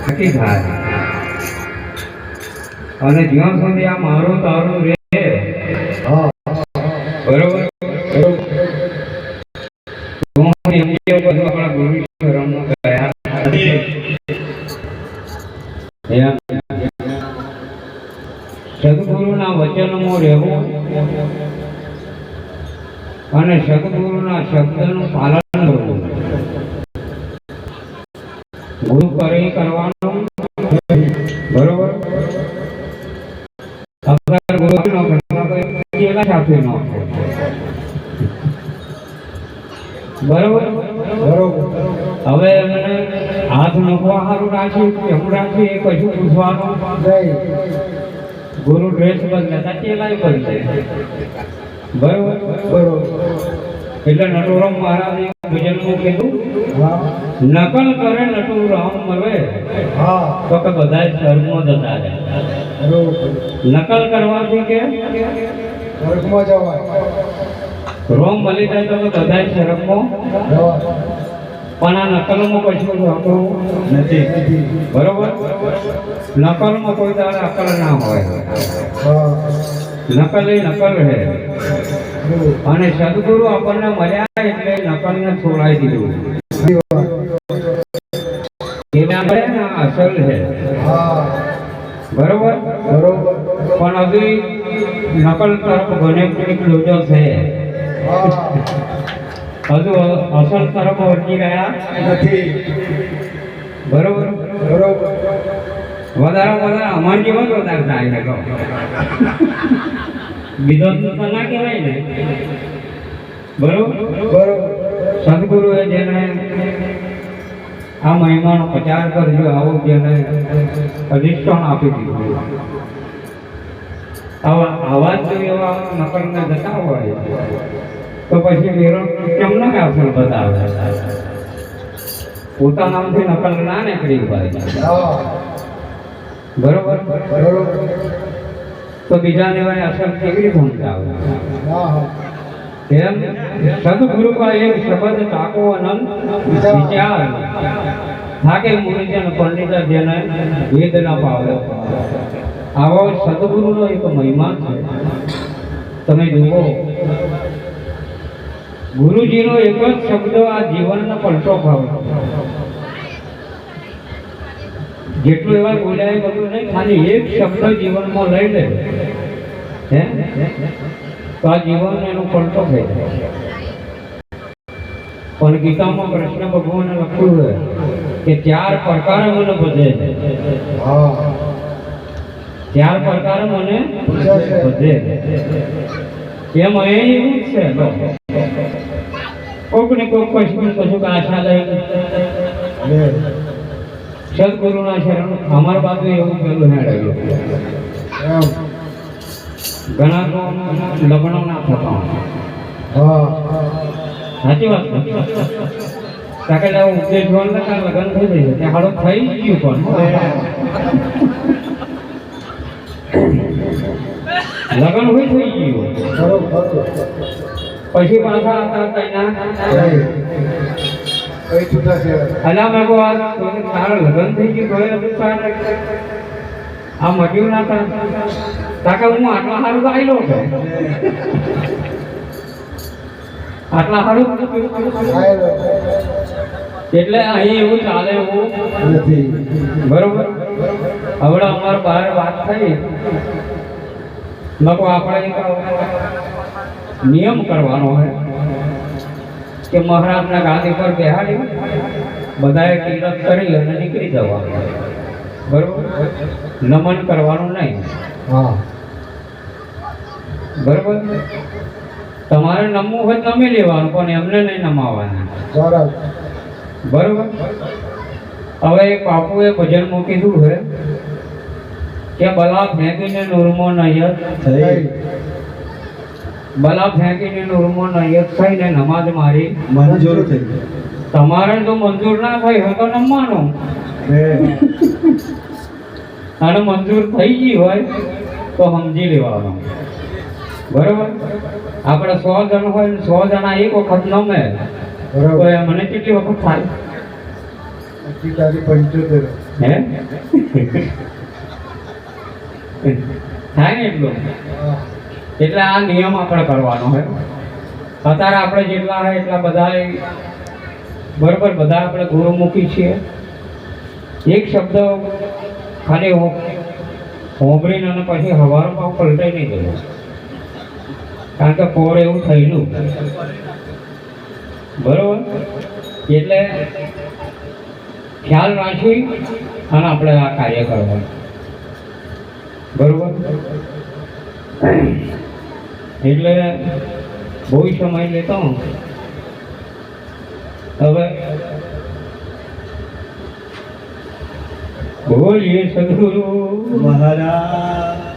નક્કી થાય. અને જ્યાં સુધી આ મારું તારું રે બરોબર સદગુરુના વચનમાં રહેવું અને સદગુરુના શબ્દનું પાલન કરવું. ગુરુ કરે કરવાનું બરોબર. અગર ગુરુ નો કેલા સાથે નો બરોબર બરોબર. હવે મને હાથ મૂકવા સારું રાખ્યું કે હું રાખ્યું એ કશું પૂછવાનું નહીં. ગુરુ ડ્રેસ બદલાતા ચેલાય બદલે બરોબર બરોબર. એટલે નટુરામ મહારાજે ભજનમાં કીધું નકલ કરે નટુરામ મળે તો કે બધા સ્વર્ગમાં જતા રહે. નકલ કરવાથી કે સ્વર્ગમાં જવાય. રોમ મળી જાય તો બધા સ્વર્ગમાં પણ આ નકલમાં કશું હોતું નથી બરોબર. નકલમાં કોઈ તારે અકલ ના હોય. નકલ એ નકલ હે. અને સદગુરુ આપણને મળ્યા એટલે નકલને છોડાઈ દીધું. અસલ છે બરોબર બરોબર. પણ અભી નકલ તરફ ઘણે લોચો છે. હજુ અસલ તરફ વળગી ગયા નથી બરોબર બરોબર. વધારે અમારી જેવા જ વધારે થાય ને કહો. બીજો તો ના કહેવાય ને બરોબર બરોબર. સદગુરુ એ જેને આ મહિમાનો પ્રચાર કરજો આવું જેને અધિષ્ઠાન આપી દીધું. આવા જ એવા નકલને જતા હોય તો પછી વિરોધ કેમને અસર બતાવે. પોતાનાથી નકલ ના નીકળી હોય બરોબર બરોબર. તો બીજાને અસર કેવી રીતે સમજાવે. એમ સદગુરુ કા એક શબ્દ તાકો અનંત વિચાર થાકે મુનિજન પંડિત જેને વેદ ના પાવે. આવો સદગુરુનો એક મહિમા છે. તમે જુઓ ગુરુજીનો એક જ શબ્દ આ જીવનનો પલટો ભાવ. જેટલું એવા બોલાય બધું નહીં, ખાલી એક શબ્દ જીવનમાં લઈ લે તો આ જીવન એનો પલટો થઈ જાય. પણ ગીતામાં કૃષ્ણ ભગવાને લખ્યું છે કે 4 પ્રકારે મને ભજે છે. 4 પ્રકારે મને ભજે. એમ એવું જ છે. કોક ને કોક કશું આશા લઈ સદગુરુના શરણ અમારા બાજુ એવું પેલું હેડાયું. ઘણા તો લગ્નો ના થતા. સાચી વાત કાકા ઉપદેશ જોવાનું લગ્ન થઈ જાય ત્યાં હાડો થઈ ગયું. પણ લગ્ન હોય થઈ ગયું પછી પાછા અલા મેં તારા લગ્ન થઈ ગયું આ મટ્યું ના કાકા હું આટલા સારું આવેલો છે. આટલા સારું એટલે અહીં એવું ચાલે એવું નથી બરોબર. હવે અમારે બહાર વાત થઈ લોકો આપણે નિયમ કરવાનો હોય કે મહારાજના ગાદી પર બેહાડી બધાએ તિલક કરી અને નીકળી જવાનું બરોબર. નમન કરવાનું નહીં બરોબર. તમારે નમવું હોય નમી લેવાનું પણ એમને નહીં નમાવાના બરોબર. હવે એક બાપુએ ભજનમાં કીધું છે કે બલા ફેંકીને નૂરમો નયત થઈ. બલા ફેંકીને નૂરમો નયત થઈને નમાજ મારી મંજૂર થઈ. તમારે તો મંજૂર ના થઈ હોય તો નમવાનું અને મંજૂર થઈ ગઈ હોય તો સમજી લેવાનું બરોબર. આપણે 100 જણ હોય 100 જણા એક વખત નમે તો મને કેટલી વખત થાય હે થાય ને એટલું એટલે આ નિયમ આપણે કરવાનો હોય અત્યારે આપણે જેટલા હોય એટલા બધા બરોબર બધા આપણે ગુરુમુખી છીએ એક શબ્દ ખાલી હોંભરીને અને પછી હવારમાં પલટાઈ નહીં ગયો કારણ કે પોર એવું થયેલું બરોબર એટલે ખ્યાલ રાખી અને આપણે આ કાર્ય કરવાનું બરોબર એટલે બહુ સમય લેતો હવે બોલીએ સદગુરુ મહારાજ